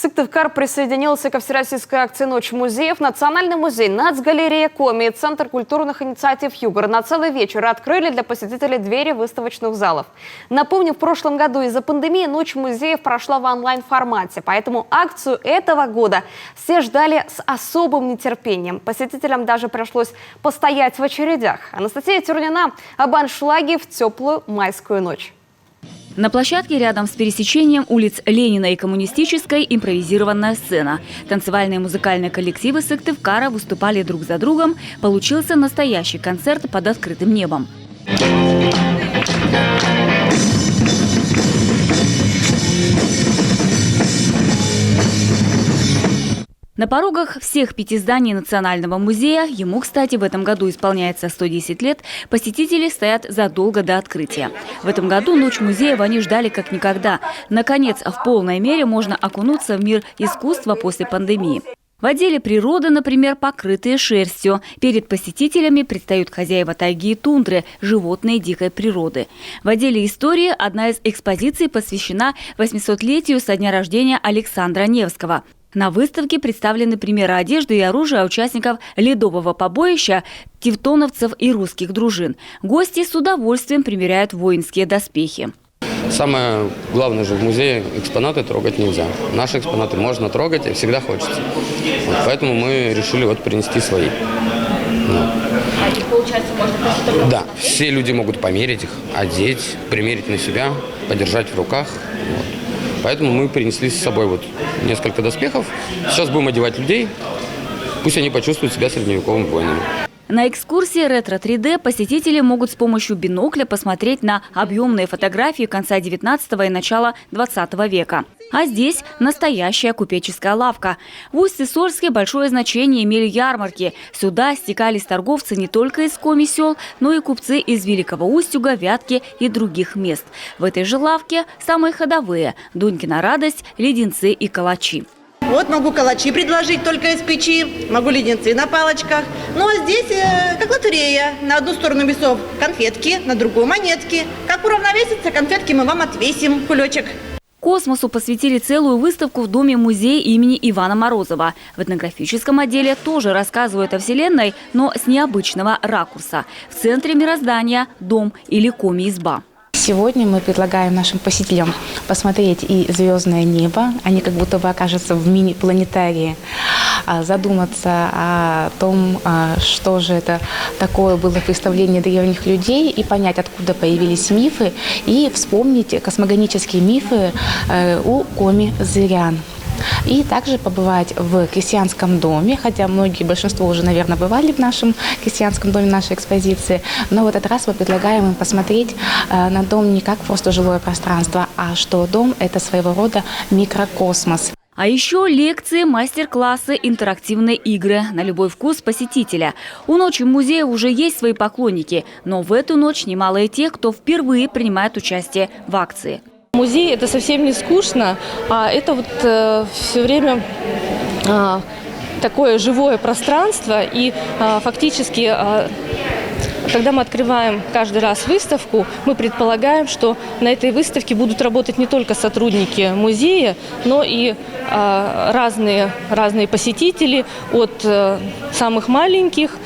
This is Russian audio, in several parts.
Сыктывкар присоединился ко всероссийской акции «Ночь музеев». Национальный музей, Нацгалерея Коми и Центр культурных инициатив «Югор» на целый вечер открыли для посетителей двери выставочных залов. Напомню, в прошлом году из-за пандемии «Ночь музеев» прошла в онлайн-формате, поэтому акцию этого года все ждали с особым нетерпением. Посетителям даже пришлось постоять в очередях. Анастасия Тюрнина об аншлаге в теплую майскую ночь. На площадке рядом с пересечением улиц Ленина и Коммунистической импровизированная сцена. Танцевальные и музыкальные коллективы Сыктывкара выступали друг за другом. Получился настоящий концерт под открытым небом. На порогах всех 5 зданий Национального музея, ему, кстати, в этом году исполняется 110 лет, посетители стоят задолго до открытия. В этом году «Ночь музеев» они ждали как никогда. Наконец, в полной мере можно окунуться в мир искусства после пандемии. В отделе природы, например, покрытые шерстью. Перед посетителями предстают хозяева тайги и тундры, животные дикой природы. В отделе истории одна из экспозиций посвящена 800-летию со дня рождения Александра Невского. На выставке представлены примеры одежды и оружия участников ледового побоища, тевтоновцев и русских дружин. Гости с удовольствием примеряют воинские доспехи. Самое главное же в музее – экспонаты трогать нельзя. Наши экспонаты можно трогать, и всегда хочется. Поэтому мы решили принести свои. А их, получается, можно просто... Да, все люди могут померить их, одеть, примерить на себя, подержать в руках. Поэтому мы принесли с собой несколько доспехов. Сейчас будем одевать людей, пусть они почувствуют себя средневековыми воинами. На экскурсии ретро-3D посетители могут с помощью бинокля посмотреть на объемные фотографии конца 19 и начала 20 века. А здесь настоящая купеческая лавка. В Усть-Сысольске большое значение имели ярмарки. Сюда стекались торговцы не только из Коми сел, но и купцы из Великого Устюга, Вятки и других мест. В этой же лавке самые ходовые – Дунькина радость, леденцы и калачи. Вот могу калачи предложить только из печи, могу леденцы на палочках. Ну а здесь как лотерея. На одну сторону весов конфетки, на другую монетки. Как уравновесится, конфетки мы вам отвесим, кулечек. Космосу посвятили целую выставку в Доме-музее имени Ивана Морозова. В этнографическом отделе тоже рассказывают о Вселенной, но с необычного ракурса. В центре мироздания – дом или коми-изба. Сегодня мы предлагаем нашим посетителям посмотреть и звездное небо. Они как будто бы окажутся в мини-планетарии. Задуматься о том, что же это такое было представление древних людей, и понять, откуда появились мифы, и вспомнить космогонические мифы у коми-зырян. И также побывать в крестьянском доме, хотя большинство уже, наверное, бывали в нашем крестьянском доме, нашей экспозиции. Но в этот раз мы предлагаем им посмотреть на дом не как просто жилое пространство, а что дом – это своего рода микрокосмос. А еще лекции, мастер-классы, интерактивные игры на любой вкус посетителя. У «Ночи музея» уже есть свои поклонники, но в эту ночь немало и тех, кто впервые принимает участие в акции. Музей – это совсем не скучно, а это все время такое живое пространство. И фактически, когда мы открываем каждый раз выставку, мы предполагаем, что на этой выставке будут работать не только сотрудники музея, но и разные посетители, от самых маленьких.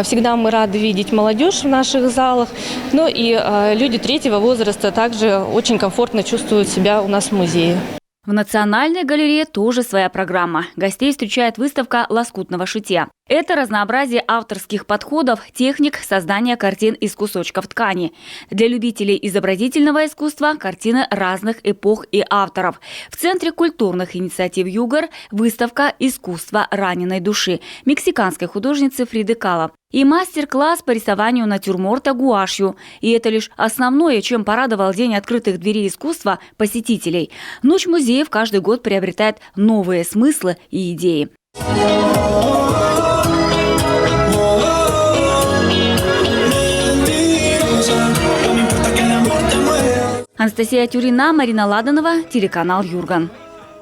Всегда мы рады видеть молодежь в наших залах. Но и люди третьего возраста также очень комфортно чувствуют себя у нас в музее. В Национальной галерее тоже своя программа. Гостей встречает выставка лоскутного шитья. Это разнообразие авторских подходов, техник создания картин из кусочков ткани. Для любителей изобразительного искусства – картины разных эпох и авторов. В Центре культурных инициатив «Югор» выставка «Искусство раненой души» мексиканской художницы Фриды Кало. И мастер-класс по рисованию натюрморта гуашью. И это лишь основное, чем порадовал День открытых дверей искусства посетителей. «Ночь музеев» каждый год приобретает новые смыслы и идеи. Анастасия Тюрнина, Марина Ладанова, телеканал «Юрган».